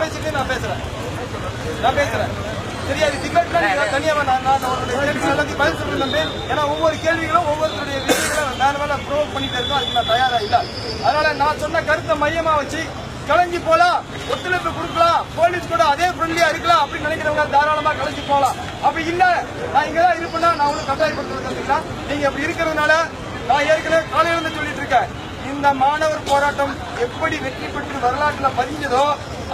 பேசிட்டு நான் பேசுறேன் சரியா? டிபேட்ல தனியா எல்லாத்தையும் பதில் சொல்றது. ஏன்னா ஒவ்வொரு கேள்விகளும் ஒவ்வொருத்தருடைய விஷயங்களும் மேல ப்ரோவ் பண்ணிட்டு இருக்கோம். அதுக்கு நான் தயாரா இல்ல. அதனால நான் சொன்ன கருத்தை மையமா வச்சு கலைஞ்சு போலாம், ஒத்துழைப்பு கொடுக்கலாம், போலீஸ் கூட அதே ஃப்ரெண்ட்லியா இருக்கலாம் அப்படின்னு நினைக்கிறவங்க தாராளமா கலைஞ்சு போலாம். அப்படி இல்ல நான் இங்கதான் இருப்பேன்னா நான் ஒன்னும் கட்டாயப்படுத்துறதுல நீங்க அப்படி இருக்கிறதுனால நான் ஏற்கனவே காலையில இருந்து சொல்லிட்டு இருக்கேன். இந்த மாணவர் போராட்டம் எப்படி வெற்றி பெற்று வரலாற்றுல பதிஞ்சதோ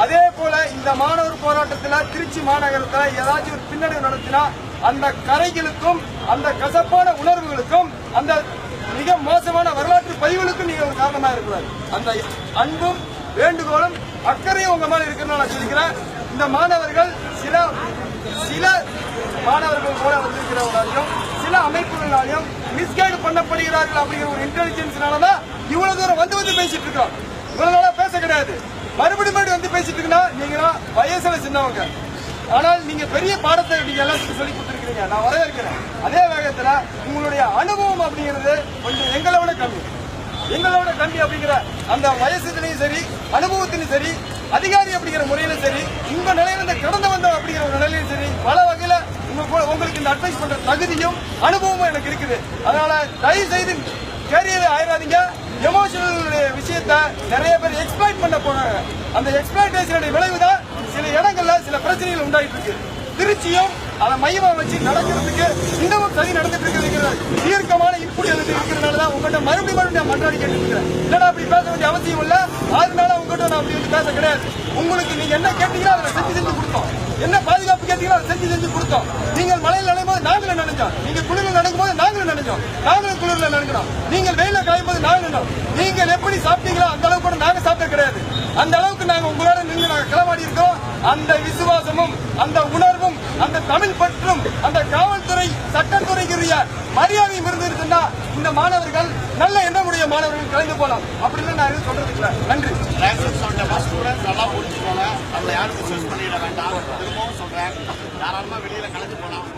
அதே போல இந்த மாணவர் போராட்டத்துல திருச்சி மாநகரத்துல ஏதாச்சும் ஒரு பின்னடைவு நடத்தினா அந்த கரைகளுக்கும் அந்த கசப்பான உணர்வுகளுக்கும் அந்த மிக மோசமான வரலாற்று பதிவுகளுக்கும் நீங்க ஒரு காரணமா இருக்கிறார். அந்த அன்பும் வேண்டுகோளும் அக்கறையும் உங்க மேல இருக்கிறது நான் சொல்லிக்கிறேன். இந்த மாணவர்கள் சில மாணவர்கள் போல வந்திருக்கிறவங்களாலையும் சில அமைப்புகளாலையும் மிஸ்கைடு பண்ணப்படுகிறார்கள் அப்படிங்கிற ஒரு இன்டெலிஜென்ஸ்னாலதான் இவ்வளவு தூரம் வந்து பேசிட்டு இருக்கோம். இவ்வளவு நாளா பேச கிடையாது. மறுபடியும் வந்து பேசிட்டு இருக்குன்னா நீங்க வயசுல சின்னவங்க. ஆனால் நீங்க பெரிய பாடத்தை நீங்க எல்லாத்துக்கும் சொல்லி கொடுத்துருக்கீங்க. நான் வரவேற்கிறேன். அதே வேகத்துல உங்களுடைய அனுபவம் அப்படிங்கிறது கொஞ்சம் எங்களோட கம்மி அப்படிங்கிற அந்த வயசுலையும் சரி அனுபவத்திலும் சரி அதிகாரி அப்படிங்கிற முறையிலும் சரி உங்க நிலையிலிருந்து கடந்து வந்த அப்படிங்கிற ஒரு நிலையிலும் சரி பல வகையில உங்களுக்கு இந்த அட்வைஸ் பண்ற தகுதியும் அனுபவமும் எனக்கு இருக்குது. அதனால தயவு செய்து கேரியர் ஆயிராதீங்க. எமோஷனல் விஷயத்தை நிறைய பேர் எக்ஸ்பிளைட் பண்ண போறாங்க. அந்த எக்ஸ்பிளைட்டேஷனுடைய விளைவுதான் சில இடங்கள்ல சில பிரச்சனைகள் உண்டாயிட்டு இருக்கு. திருச்சியும் அதை மையமா வச்சு நடக்கிறதுக்கு இன்னமும் சரி நடந்துட்டு இருக்கிற தீர்க்கமான இன்புட் இருக்கிறதுனாலதான் உங்கள்கிட்ட மறுபடியும் மன்றாடி கேட்டு இருக்கிறேன். இல்லடா அப்படி பேச வேண்டிய அவசியம் இல்ல. அதனால உங்ககிட்ட நான் அப்படி பேச கிடையாது. உங்களுக்கு நீங்க என்ன கேட்டீங்களோ அதை செஞ்சு கொடுத்தோம். என்ன பாதுகாப்பு கேட்டீங்களோ அதை செஞ்சு கொடுத்தோம். நீங்கள் மழையில் நனையும் போது நாங்களும் நினைஞ்சோம். நீங்க குளிரில் நடக்கும் போது நாங்களும் நினைஞ்சோம். நாங்களும் குளிரில் நினைக்கிறோம். நீங்கள் வெயில காயும் போது நாங்களும் நினைச்சோம். நீங்கள் எப்படி சாப்பிட்டீங்களோ அந்த அளவுக்கு கூட நாங்க சாப்பிட கிடையாது. அந்த அளவுக்கு நாங்க உங்களோட நின்று நாங்க களமாடி இருக்கோம். அந்த விசுவாசமும் அந்த உணர்வும் அந்த தமிழ் பற்றும் அந்த காவல்துறை சட்டத்துறைக்குரிய மரியாதையும் இருந்திருக்குன்னா இந்த மாணவர்கள் நல்ல எண்ணமுடைய மாணவர்கள் கலந்து போலாம் அப்படின்னு நான் எதுவும் சொல்றதுக்கு இல்லை. நன்றி. நல்லா புரிஞ்சுக்கோங்க. அதில் யாரும் பண்ணிட வேண்டாம். திரும்பவும் சொல்றேன், தாராளமா வெளியில கலந்து போலாம்.